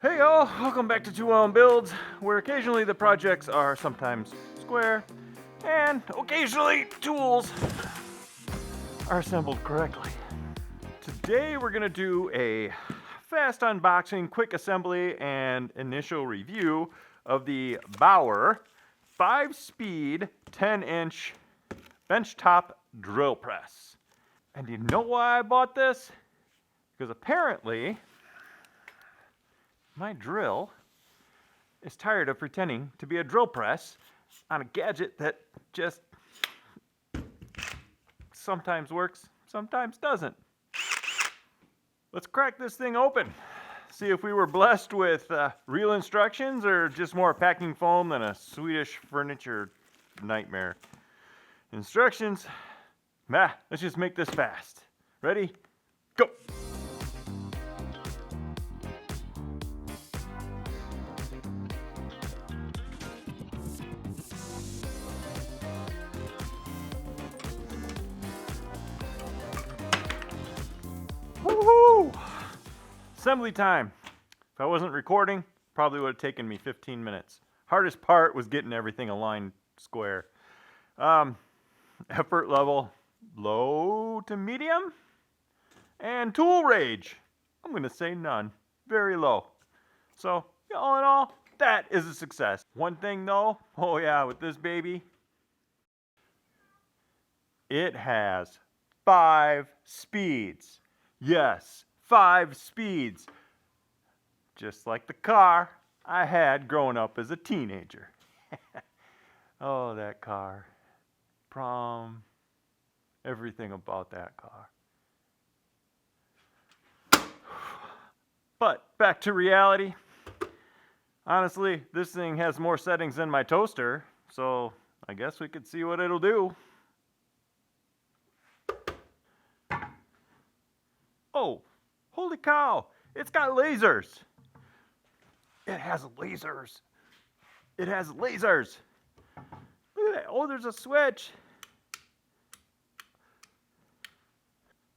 Hey y'all, welcome back to 2 Builds, where occasionally the projects are sometimes square, and occasionally tools are assembled correctly. Today we're going to do a fast unboxing, quick assembly, and initial review of the Bauer 5-speed 10-inch benchtop drill press. And you know why I bought this? Because apparently my drill is tired of pretending to be a drill press on a gadget that just sometimes works, sometimes doesn't. Let's crack this thing open. See if we were blessed with real instructions or just more packing foam than a Swedish furniture nightmare. Instructions, let's just make this fast. Ready? Go! Woohoo! Assembly time. If I wasn't recording, probably would have taken me 15 minutes. Hardest part was getting everything aligned square. Effort level, low to medium. And tool rage, I'm going to say none. Very low. So, all in all, that is a success. One thing though, oh yeah, with this baby, it has 5 speeds. Yes, 5 speeds. Just like the car I had growing up as a teenager. Oh, that car. Prom. Everything about that car. But back to reality. Honestly, this thing has more settings than my toaster, so I guess we could see what it'll do. Oh, holy cow, it's got lasers. It has lasers. It has lasers. Look at that. Oh, there's a switch.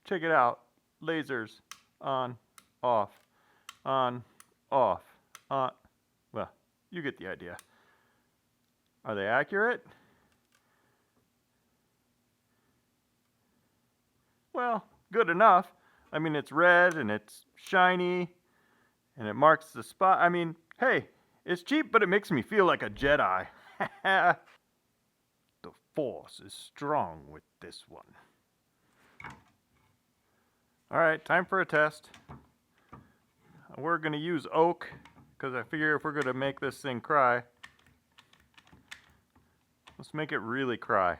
Check it out. Lasers. On, off, on, off, on. Well, you get the idea. Are they accurate? Well, good enough. I mean, it's red and it's shiny and it marks the spot. I mean, hey, it's cheap, but it makes me feel like a Jedi. The Force is strong with this one. All right, time for a test. We're going to use oak because I figure if we're going to make this thing cry, let's make it really cry.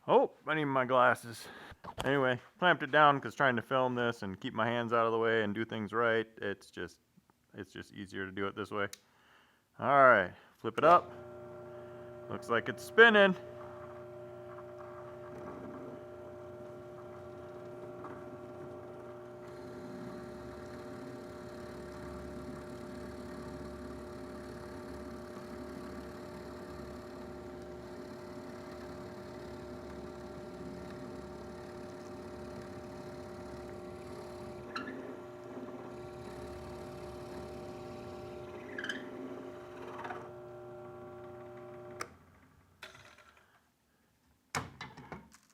Oh, I need my glasses. Anyway, clamped it down because trying to film this and keep my hands out of the way and do things right, it's just easier to do it this way. All right, flip it up. Looks like it's spinning.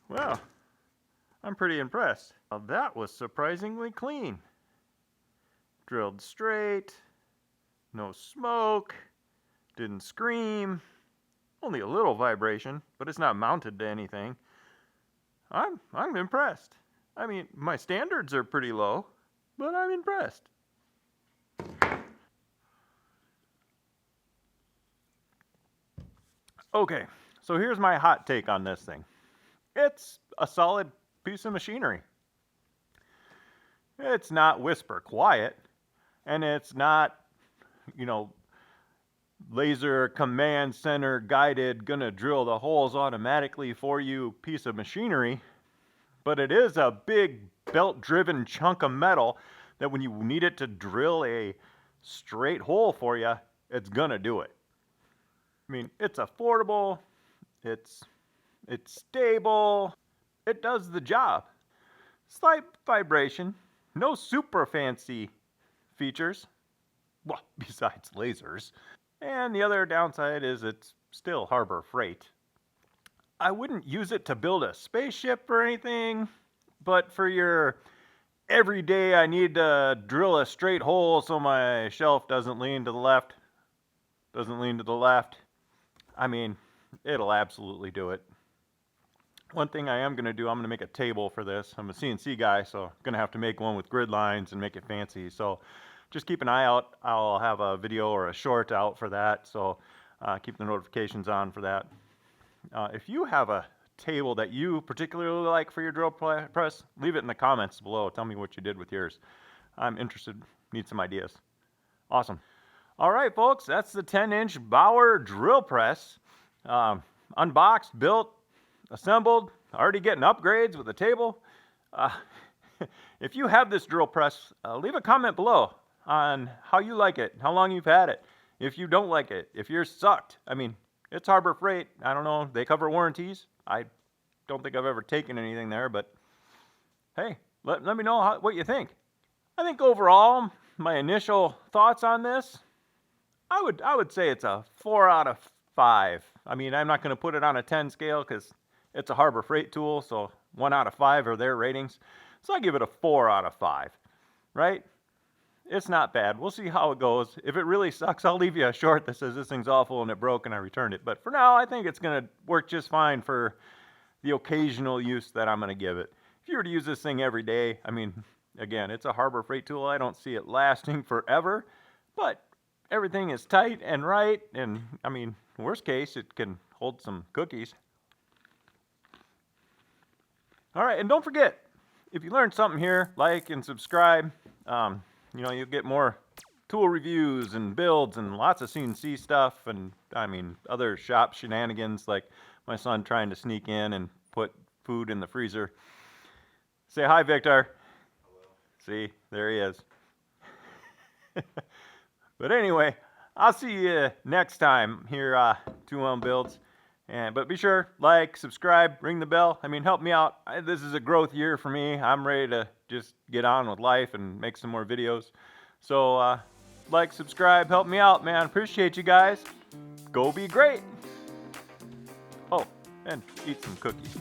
Well, I'm pretty impressed. Well, that was surprisingly clean. Drilled straight, no smoke, didn't scream, only a little vibration, but it's not mounted to anything. I'm impressed. I mean, my standards are pretty low, but I'm impressed. Okay, so here's my hot take on this thing. It's a solid piece of machinery. It's not whisper quiet, and it's not, laser command center guided, gonna drill the holes automatically for you piece of machinery, but it is a big belt-driven chunk of metal that when you need it to drill a straight hole for you, it's gonna do it. I mean, it's affordable, it's stable, it does the job. Slight vibration, no super fancy features. Well, besides lasers. And the other downside is it's still Harbor Freight. I wouldn't use it to build a spaceship or anything, but for your every day I need to drill a straight hole so my shelf doesn't lean to the left, I mean, it'll absolutely do it. One thing I am going to do, I'm going to make a table for this. I'm a CNC guy, so I'm going to have to make one with grid lines and make it fancy. So just keep an eye out. I'll have a video or a short out for that, so keep the notifications on for that. If you have a table that you particularly like for your drill press, leave it in the comments below. Tell me what you did with yours. I'm interested, need some ideas. Awesome. All right, folks, that's the 10-inch Bauer drill press. Unboxed, built, assembled, already getting upgrades with the table. If you have this drill press, leave a comment below on how you like it, how long you've had it. If you don't like it, if yours sucked, I mean, it's Harbor Freight. I don't know, they cover warranties. I don't think I've ever taken anything there, but hey, let me know what you think. I think overall, my initial thoughts on this, I would say it's a 4 out of 5. I mean, I'm not going to put it on a 10 scale because it's a Harbor Freight tool, so 1 out of 5 are their ratings. So I give it a 4 out of 5, right? It's not bad. We'll see how it goes. If it really sucks, I'll leave you a short that says this thing's awful and it broke and I returned it. But for now, I think it's going to work just fine for the occasional use that I'm going to give it. If you were to use this thing every day, I mean, again, it's a Harbor Freight tool. I don't see it lasting forever, but everything is tight and right. And I mean, worst case, it can hold some cookies. All right, and don't forget, if you learned something here, like and subscribe. You know, you'll get more tool reviews and builds and lots of CNC stuff and, I mean, other shop shenanigans like my son trying to sneak in and put food in the freezer. Say hi, Victor. Hello. See, there he is. But anyway, I'll see you next time here, 2 Builds. But be sure, like, subscribe, ring the bell. I mean, help me out. This is a growth year for me. I'm ready to just get on with life and make some more videos. So, like, subscribe, help me out, man. Appreciate you guys. Go be great. Oh, and eat some cookies.